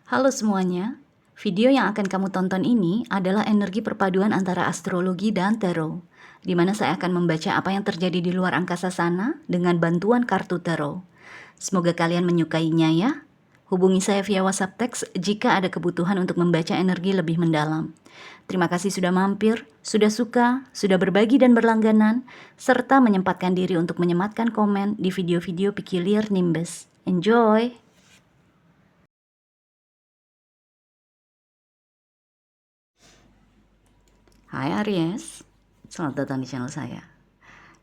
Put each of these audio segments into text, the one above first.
Halo semuanya, video yang akan kamu tonton ini adalah energi perpaduan antara astrologi dan tarot, di mana saya akan membaca apa yang terjadi di luar angkasa sana dengan bantuan kartu tarot. Semoga kalian menyukainya ya. Hubungi saya via WhatsApp teks jika ada kebutuhan untuk membaca energi lebih mendalam. Terima kasih sudah mampir, sudah suka, sudah berbagi dan berlangganan, serta menyempatkan diri untuk menyematkan komen di video-video Peculiar Nimbus. Enjoy! Hai Aries, selamat datang di channel saya.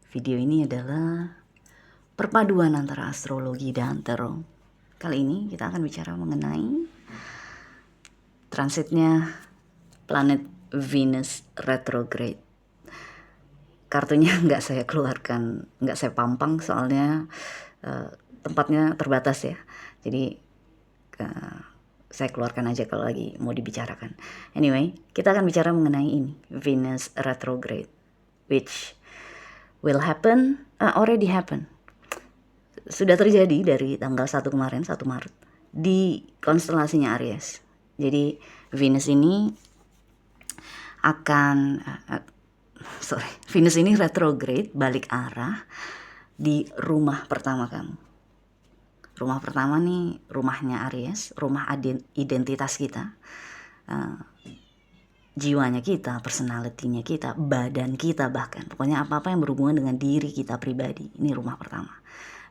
Video ini adalah perpaduan antara astrologi dan tarot. Kali ini kita akan bicara mengenai transitnya planet Venus retrograde. Kartunya nggak saya keluarkan, nggak saya pampang soalnya tempatnya terbatas ya. Jadi saya keluarkan aja kalau lagi mau dibicarakan. Anyway, kita akan bicara mengenai ini, Venus retrograde, which will happen, already happen. Sudah terjadi dari tanggal 1 kemarin, 1 Maret, di konstelasinya Aries. Jadi Venus ini akan, Venus ini retrograde, balik arah di rumah pertama kamu. Rumah pertama nih rumahnya Aries, rumah identitas kita, jiwanya kita, personality-nya kita, badan kita bahkan. Pokoknya apa-apa yang berhubungan dengan diri kita pribadi. Ini rumah pertama.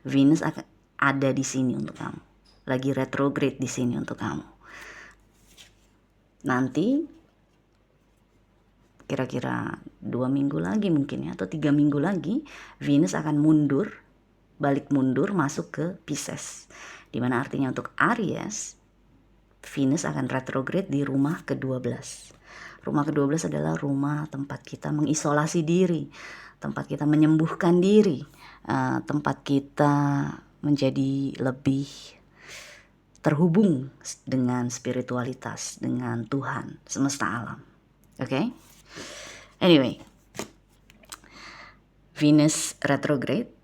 Venus akan ada di sini untuk kamu. Lagi retrograde di sini untuk kamu. Nanti kira-kira 2 minggu lagi mungkin ya, atau 3 minggu lagi, Venus akan mundur, balik mundur masuk ke Pisces. Dimana artinya untuk Aries, Venus akan retrograde di rumah ke-12. Rumah ke-12 adalah rumah tempat kita mengisolasi diri, tempat kita menyembuhkan diri, tempat kita menjadi lebih terhubung dengan spiritualitas, dengan Tuhan, semesta alam. Oke? Anyway, Venus retrograde,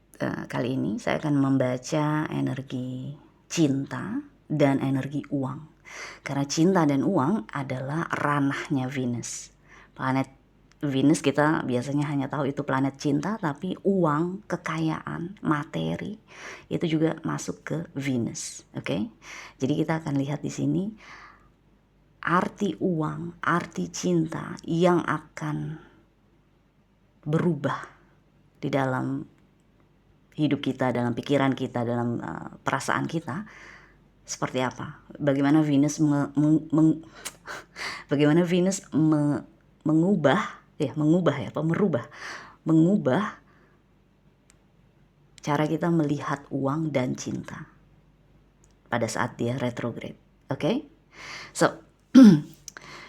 kali ini saya akan membaca energi cinta dan energi uang. Karena cinta dan uang adalah ranahnya Venus. Planet Venus kita biasanya hanya tahu itu planet cinta, tapi uang, kekayaan, materi itu juga masuk ke Venus. Oke? Jadi kita akan lihat di sini arti uang, arti cinta yang akan berubah di dalam hidup kita, dalam pikiran kita, dalam perasaan kita seperti apa? Bagaimana Venus mengubah cara kita melihat uang dan cinta pada saat dia retrograde. Oke? So,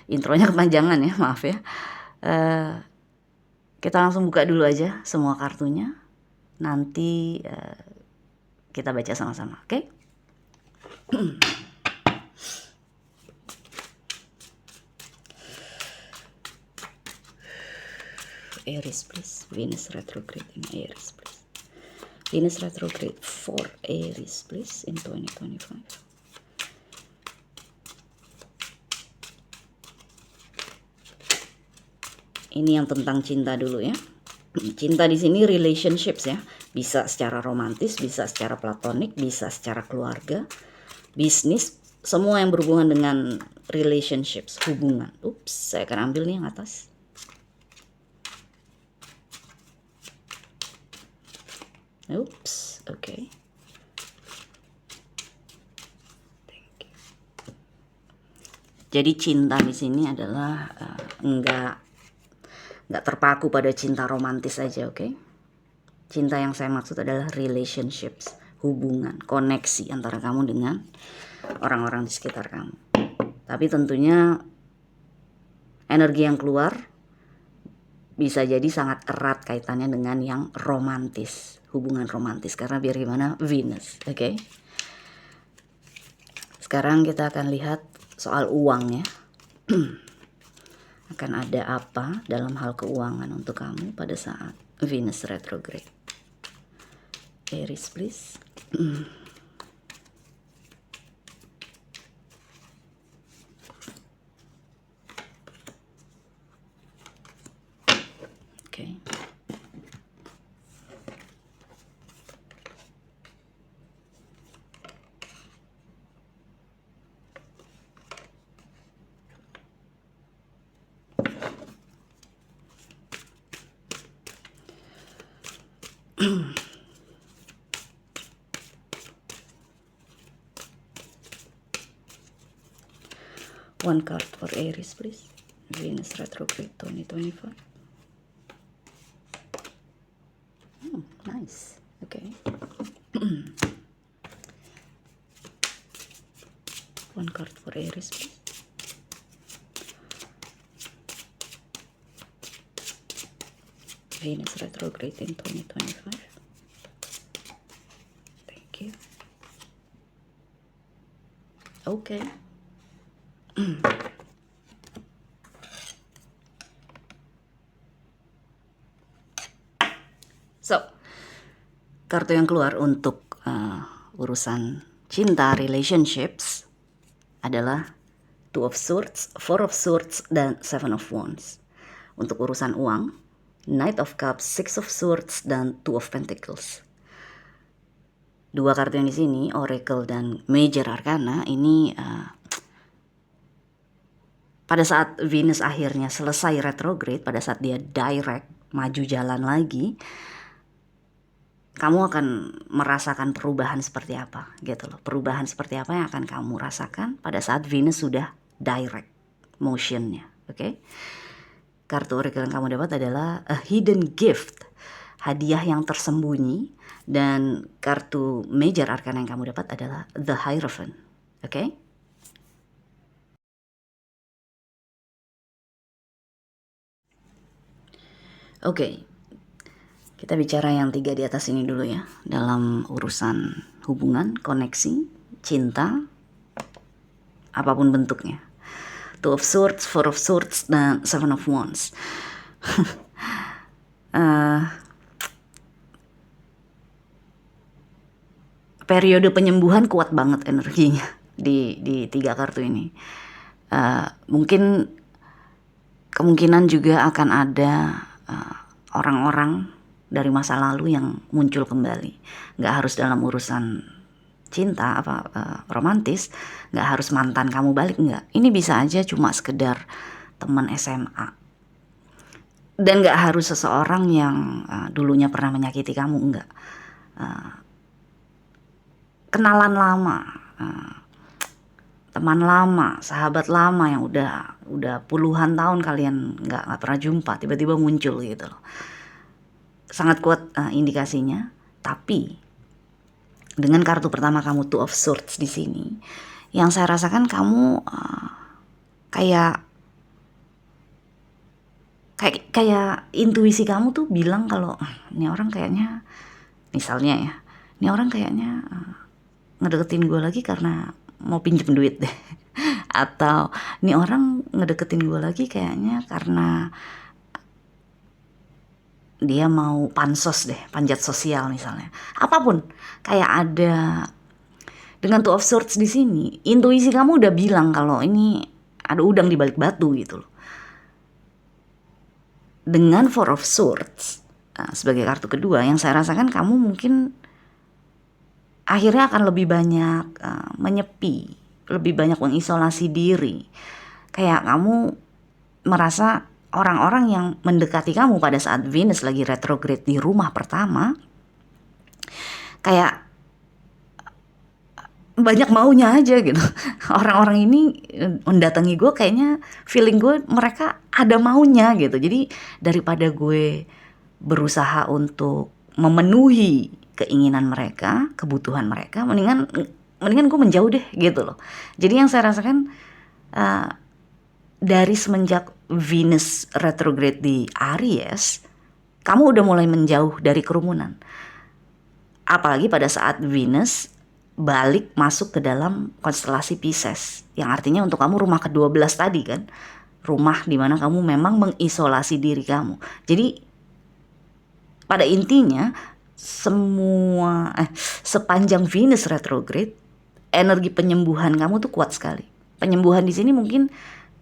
intronya kepanjangan ya, maaf ya. Kita langsung buka dulu aja semua kartunya. Nanti kita baca sama-sama, oke? Aries please, Venus retrograde in Aries please. Venus retrograde for Aries please in 2025. Ini yang tentang cinta dulu ya. Cinta di sini relationships ya. Bisa secara romantis, bisa secara platonik, bisa secara keluarga, bisnis, semua yang berhubungan dengan relationships, hubungan. Ups, saya akan ambil nih yang atas. Ups, oke. Okay. Jadi cinta di sini adalah enggak terpaku pada cinta romantis aja, oke? Okay? Cinta yang saya maksud adalah relationships, hubungan, koneksi antara kamu dengan orang-orang di sekitar kamu. Tapi tentunya energi yang keluar bisa jadi sangat erat kaitannya dengan yang romantis, hubungan romantis, karena biar gimana Venus, oke? Okay? Sekarang kita akan lihat soal uang ya. Akan ada apa dalam hal keuangan untuk kamu pada saat Venus retrograde. Aries please. One card for Aries, please. Venus retrograde 2025. Nice. Okay. One card for Aries, please. Venus retrograde in 2025. Thank you. Okay. So, kartu yang keluar untuk urusan cinta, relationships adalah Two of Swords, Four of Swords, dan Seven of Wands. Untuk urusan uang, Knight of Cups, Six of Swords, dan Two of Pentacles. Dua kartu yang di sini, Oracle dan Major Arcana, ini pada saat Venus akhirnya selesai retrograde, pada saat dia direct, maju jalan lagi, kamu akan merasakan perubahan seperti apa gitu loh. Perubahan seperti apa yang akan kamu rasakan pada saat Venus sudah direct motionnya. Oke. Kartu oracle yang kamu dapat adalah a hidden gift, hadiah yang tersembunyi, dan kartu major arcana yang kamu dapat adalah the Hierophant. Oke. Oke. Kita bicara yang 3 di atas ini dulu ya. Dalam urusan hubungan, koneksi, cinta, apapun bentuknya. Two of Swords, Four of Swords, dan Seven of Wands. Periode penyembuhan kuat banget energinya di 3 kartu ini. Mungkin kemungkinan juga akan ada orang-orang dari masa lalu yang muncul kembali. Nggak harus dalam urusan cinta romantis, nggak harus mantan kamu balik, nggak. Ini bisa aja cuma sekedar teman SMA. Dan nggak harus seseorang yang dulunya pernah menyakiti kamu, nggak. Kenalan lama, teman lama, sahabat lama yang udah puluhan tahun kalian nggak pernah jumpa, tiba-tiba muncul gitu loh. Sangat kuat indikasinya. Tapi dengan kartu pertama kamu Two of Swords di sini, yang saya rasakan kamu kayak intuisi kamu tuh bilang kalau ini orang kayaknya, misalnya ya, ini orang kayaknya ngedeketin gue lagi karena mau pinjem duit deh. Atau ini orang ngedeketin gue lagi kayaknya karena dia mau pansos deh, panjat sosial misalnya. Apapun, kayak ada dengan Two of Swords di sini, intuisi kamu udah bilang kalau ini ada udang di balik batu gitu loh. Dengan Four of Swords sebagai kartu kedua, yang saya rasakan kamu mungkin akhirnya akan lebih banyak menyepi, lebih banyak mengisolasi diri. Kayak kamu merasa orang-orang yang mendekati kamu pada saat Venus lagi retrograde di rumah pertama, kayak banyak maunya aja gitu. Orang-orang ini mendatangi gue, kayaknya feeling gue mereka ada maunya gitu. Jadi daripada gue berusaha untuk memenuhi keinginan mereka, kebutuhan mereka, mendingan gue menjauh deh gitu loh. Jadi yang saya rasakan dari semenjak Venus retrograde di Aries, kamu udah mulai menjauh dari kerumunan. Apalagi pada saat Venus balik masuk ke dalam konstelasi Pisces, yang artinya untuk kamu rumah ke-12 tadi kan, rumah dimana kamu memang mengisolasi diri kamu. Jadi pada intinya sepanjang Venus retrograde, energi penyembuhan kamu tuh kuat sekali. Penyembuhan di sini mungkin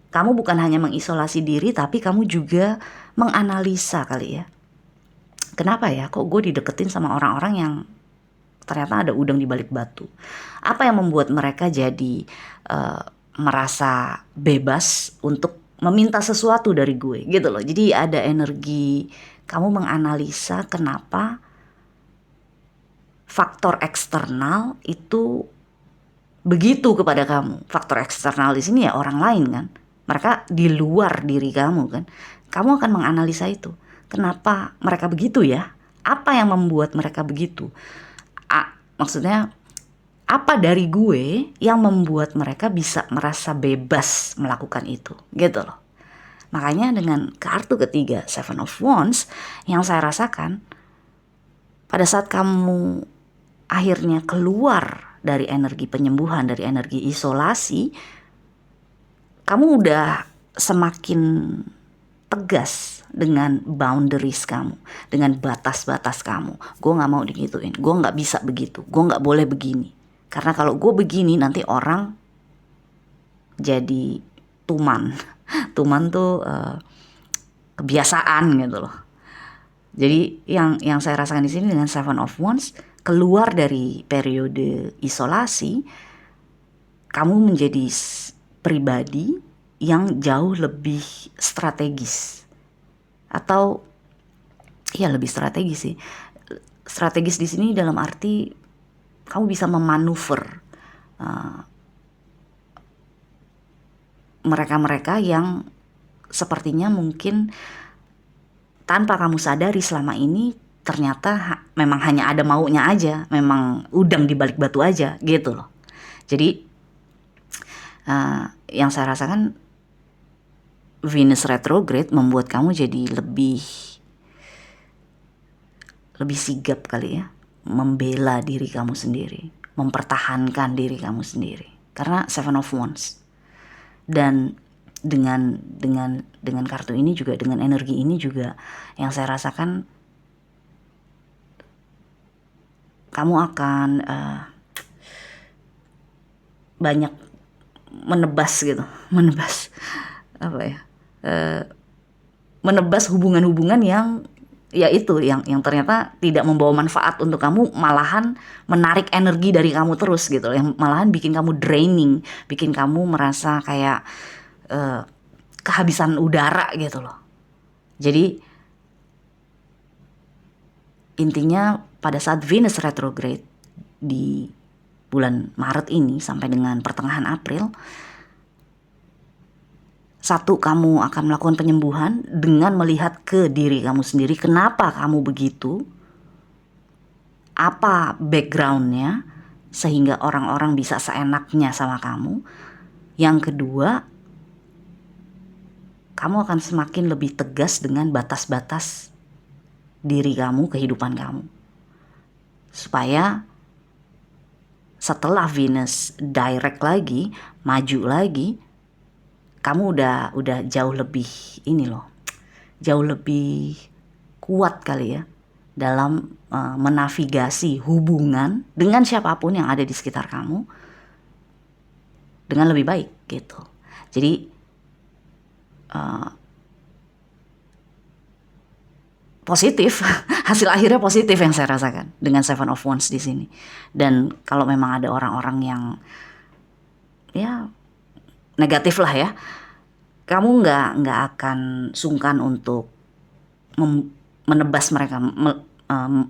kamu bukan hanya mengisolasi diri, tapi kamu juga menganalisa kali ya. Kenapa ya kok gue dideketin sama orang-orang yang ternyata ada udang di balik batu? Apa yang membuat mereka jadi merasa bebas untuk meminta sesuatu dari gue gitu loh. Jadi ada energi kamu menganalisa kenapa faktor eksternal itu begitu kepada kamu. Faktor eksternal di sini ya orang lain kan. Mereka di luar diri kamu kan. Kamu akan menganalisa itu. Kenapa mereka begitu ya? Apa yang membuat mereka begitu? Maksudnya apa dari gue yang membuat mereka bisa merasa bebas melakukan itu? Gitu loh. Makanya dengan kartu ketiga, Seven of Wands, yang saya rasakan pada saat kamu akhirnya keluar dari energi penyembuhan, dari energi isolasi, kamu udah semakin tegas dengan boundaries kamu, dengan batas-batas kamu. Gue gak mau digituin, gue gak bisa begitu, gue gak boleh begini. Karena kalau gue begini nanti orang jadi tuman. Tuman tuh kebiasaan gitu loh. Jadi yang saya rasakan di sini dengan Seven of Wands, keluar dari periode isolasi, kamu menjadi pribadi yang jauh lebih strategis. Atau ya lebih strategis sih. Strategis di sini dalam arti kamu bisa memanuver mereka-mereka yang sepertinya mungkin tanpa kamu sadari selama ini ternyata memang hanya ada maunya aja, memang udang di balik batu aja gitu loh. Jadi yang saya rasakan Venus retrograde membuat kamu jadi lebih sigap kali ya, membela diri kamu sendiri, mempertahankan diri kamu sendiri karena Seven of Wands. Dan dengan kartu ini juga, dengan energi ini juga yang saya rasakan kamu akan banyak menebas hubungan-hubungan yang ya itu yang ternyata tidak membawa manfaat untuk kamu, malahan menarik energi dari kamu terus gitu, yang malahan bikin kamu draining, bikin kamu merasa kayak kehabisan udara gitu loh. Jadi intinya pada saat Venus retrograde di bulan Maret ini sampai dengan pertengahan April, satu, kamu akan melakukan penyembuhan dengan melihat ke diri kamu sendiri. Kenapa kamu begitu? Apa backgroundnya sehingga orang-orang bisa seenaknya sama kamu? Yang kedua, kamu akan semakin lebih tegas dengan batas-batas diri kamu, kehidupan kamu. Supaya setelah Venus direct lagi, maju lagi, kamu udah jauh lebih jauh lebih kuat kali ya dalam menavigasi hubungan dengan siapapun yang ada di sekitar kamu dengan lebih baik gitu. Jadi positif, hasil akhirnya positif yang saya rasakan dengan Seven of Wands di sini. Dan kalau memang ada orang-orang yang ya negatif lah ya, kamu nggak akan sungkan untuk menebas mereka,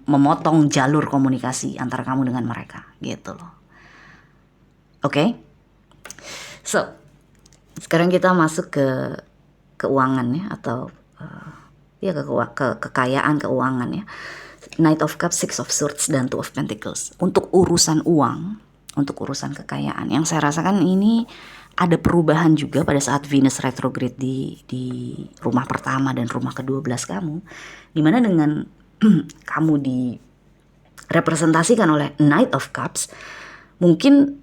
memotong jalur komunikasi antara kamu dengan mereka gitu loh. Oke? So, sekarang kita masuk ke keuangan ya, atau ke kekayaan keuangan ya. Knight of Cups, Six of Swords, dan Two of Pentacles. Untuk urusan uang, untuk urusan kekayaan, yang saya rasakan ini ada perubahan juga pada saat Venus retrograde di rumah pertama dan rumah ke-12 kamu, dimana dengan kamu direpresentasikan oleh Knight of Cups. Mungkin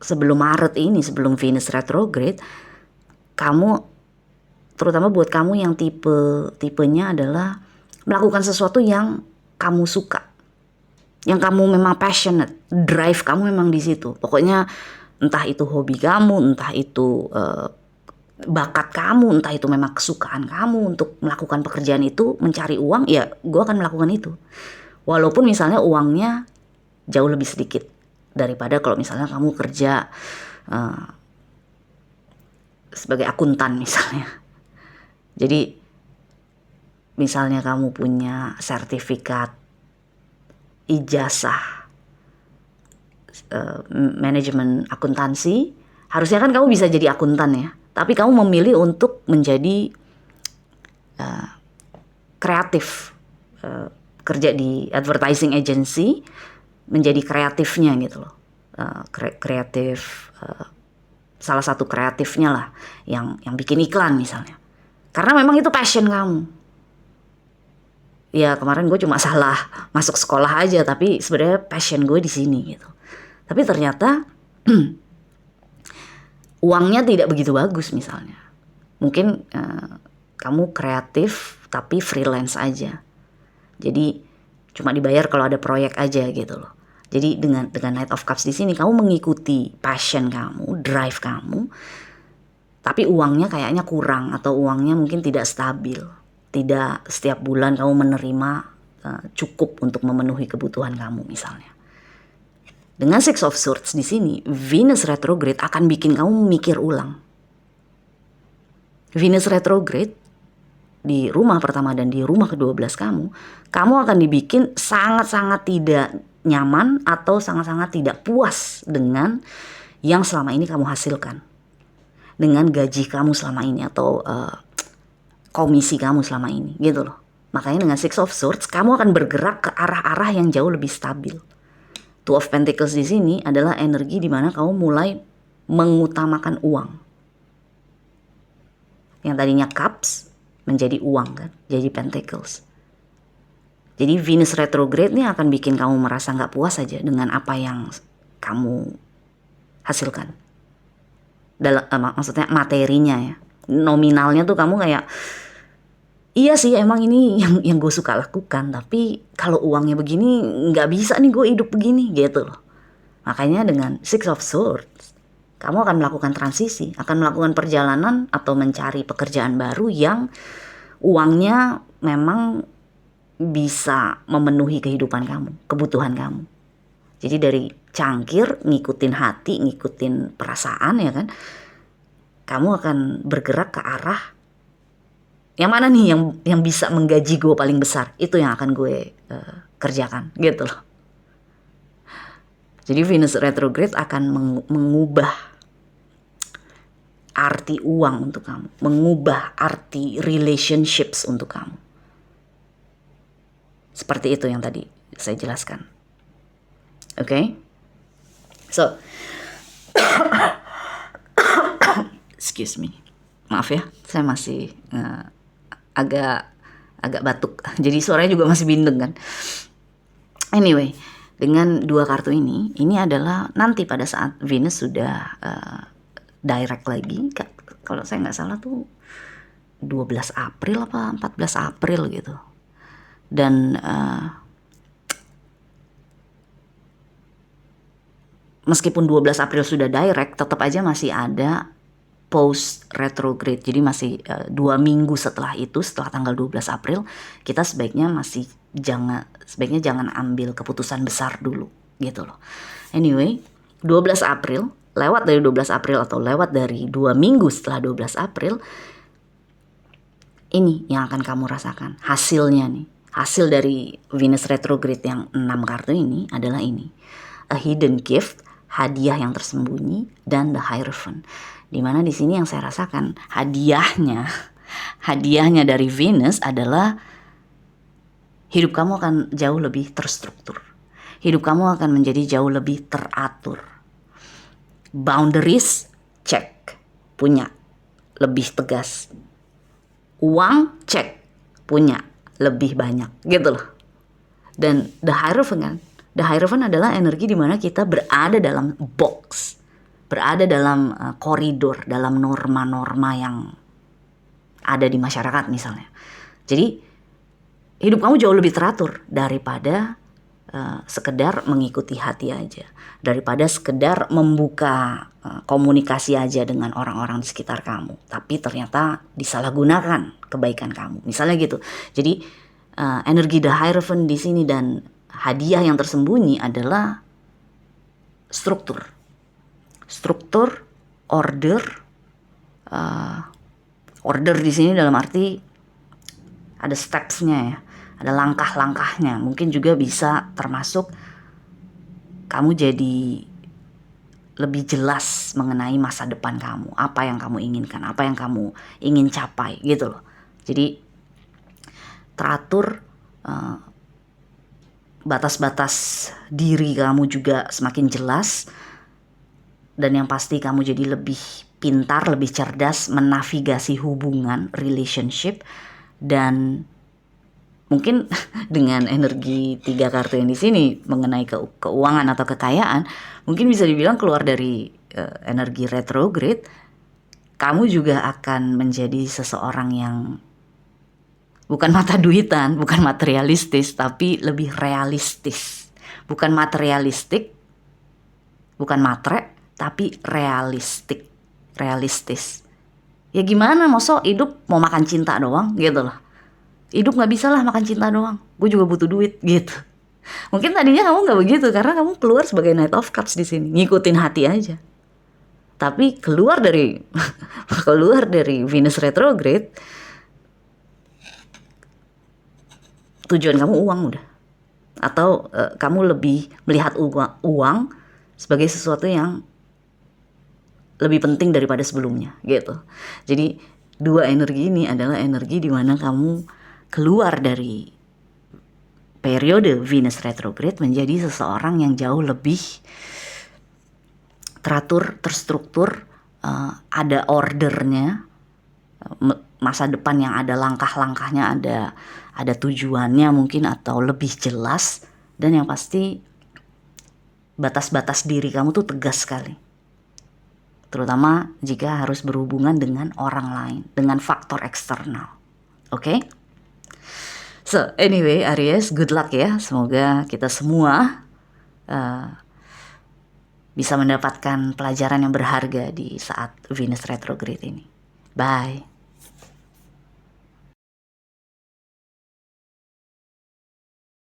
sebelum Maret ini, sebelum Venus retrograde, kamu, terutama buat kamu yang tipenya adalah melakukan sesuatu yang kamu suka, yang kamu memang passionate, drive kamu memang di situ. Pokoknya entah itu hobi kamu, entah itu bakat kamu, entah itu memang kesukaan kamu untuk melakukan pekerjaan itu, mencari uang, ya gue akan melakukan itu. Walaupun misalnya uangnya jauh lebih sedikit daripada kalau misalnya kamu kerja sebagai akuntan misalnya. Jadi misalnya kamu punya sertifikat ijazah manajemen akuntansi, harusnya kan kamu bisa jadi akuntan ya. Tapi kamu memilih untuk menjadi kreatif, kerja di advertising agency, menjadi kreatifnya gitu loh. Kreatif, salah satu kreatifnya lah, yang bikin iklan misalnya. Karena memang itu passion kamu. Ya kemarin gue cuma salah masuk sekolah aja, tapi sebenarnya passion gue di sini gitu. Tapi ternyata uangnya tidak begitu bagus misalnya. Mungkin kamu kreatif tapi freelance aja. Jadi cuma dibayar kalau ada proyek aja gitu loh. Jadi dengan Knight of Cups di sini kamu mengikuti passion kamu, drive kamu, tapi uangnya kayaknya kurang atau uangnya mungkin tidak stabil. Tidak setiap bulan kamu menerima cukup untuk memenuhi kebutuhan kamu misalnya. Dengan Six of Swords di sini, Venus retrograde akan bikin kamu mikir ulang. Venus retrograde di rumah pertama dan di rumah ke-12 kamu akan dibikin sangat-sangat tidak nyaman atau sangat-sangat tidak puas dengan yang selama ini kamu hasilkan. Dengan gaji kamu selama ini atau komisi kamu selama ini gitu loh. Makanya dengan Six of Swords kamu akan bergerak ke arah-arah yang jauh lebih stabil. Two of Pentacles di sini adalah energi di mana kamu mulai mengutamakan uang. Yang tadinya Cups menjadi uang kan, jadi Pentacles. Jadi Venus retrograde ini akan bikin kamu merasa nggak puas aja dengan apa yang kamu hasilkan. Maksudnya materinya ya. Nominalnya tuh kamu kayak, iya sih emang ini yang gue suka lakukan, tapi kalau uangnya begini nggak bisa nih gue hidup begini gitu loh. Makanya dengan Six of Swords kamu akan melakukan transisi, akan melakukan perjalanan atau mencari pekerjaan baru yang uangnya memang bisa memenuhi kehidupan kamu, kebutuhan kamu. Jadi dari cangkir ngikutin hati, ngikutin perasaan ya kan, kamu akan bergerak ke arah yang mana nih yang bisa menggaji gue paling besar, itu yang akan gue kerjakan gitu loh. Jadi Venus retrograde akan mengubah arti uang untuk kamu, mengubah arti relationships untuk kamu. Seperti itu yang tadi saya jelaskan. Okay? So excuse me, maaf ya, saya masih agak batuk, jadi suaranya juga masih bindeng kan. Anyway, dengan dua kartu ini adalah nanti pada saat Venus sudah direct lagi, kalau saya nggak salah tuh 12 April apa 14 April gitu. Dan meskipun 12 April sudah direct, tetap aja masih ada post retrograde. Jadi masih 2 minggu setelah itu, setelah tanggal 12 April, kita sebaiknya jangan ambil keputusan besar dulu gitu loh. Anyway, 12 April, lewat dari 12 April atau lewat dari 2 minggu setelah 12 April, ini yang akan kamu rasakan hasilnya nih. Hasil dari Venus retrograde yang 6 kartu ini adalah ini. A hidden gift, hadiah yang tersembunyi, dan the Hierophant. Dimana di sini yang saya rasakan hadiahnya dari Venus adalah hidup kamu akan jauh lebih terstruktur. Hidup kamu akan menjadi jauh lebih teratur. Boundaries, check, punya, lebih tegas. Uang, cek, punya, lebih banyak, gitu loh. Dan the Hierophant kan, the Hierophant adalah energi di mana kita berada dalam box, berada dalam koridor, dalam norma-norma yang ada di masyarakat misalnya. Jadi hidup kamu jauh lebih teratur daripada sekedar mengikuti hati aja, daripada sekedar membuka komunikasi aja dengan orang-orang di sekitar kamu, tapi ternyata disalahgunakan kebaikan kamu, misalnya gitu. Jadi energi the Hierophant di sini dan hadiah yang tersembunyi adalah struktur, order. Order di sini dalam arti ada stepsnya ya, ada langkah-langkahnya. Mungkin juga bisa termasuk kamu jadi lebih jelas mengenai masa depan kamu, apa yang kamu inginkan, apa yang kamu ingin capai gitu loh. Jadi teratur, batas-batas diri kamu juga semakin jelas, dan yang pasti kamu jadi lebih pintar, lebih cerdas menavigasi hubungan, relationship. Dan mungkin dengan energi 3 kartu yang di sini mengenai keuangan atau kekayaan, mungkin bisa dibilang keluar dari energi retrograde, kamu juga akan menjadi seseorang yang bukan mata duitan, bukan materialistis, tapi lebih realistis. Bukan materialistik, bukan matre, tapi realistis. Ya gimana, masa hidup mau makan cinta doang gitu loh. Hidup gak bisa lah makan cinta doang, gue juga butuh duit gitu. Mungkin tadinya kamu gak begitu karena kamu keluar sebagai Knight of Cups di sini, ngikutin hati aja. Tapi keluar dari Venus retrograde, tujuan kamu uang udah. Atau kamu lebih melihat uang sebagai sesuatu yang lebih penting daripada sebelumnya gitu. Jadi 2 energi ini adalah energi di mana kamu keluar dari periode Venus retrograde menjadi seseorang yang jauh lebih teratur, terstruktur, ada ordernya, masa depan yang ada langkah-langkahnya, ada tujuannya mungkin, atau lebih jelas. Dan yang pasti batas-batas diri kamu tuh tegas sekali, terutama jika harus berhubungan dengan orang lain, dengan faktor eksternal. Oke? So anyway, Aries, good luck ya. Semoga kita semua bisa mendapatkan pelajaran yang berharga di saat Venus retrograde ini. Bye.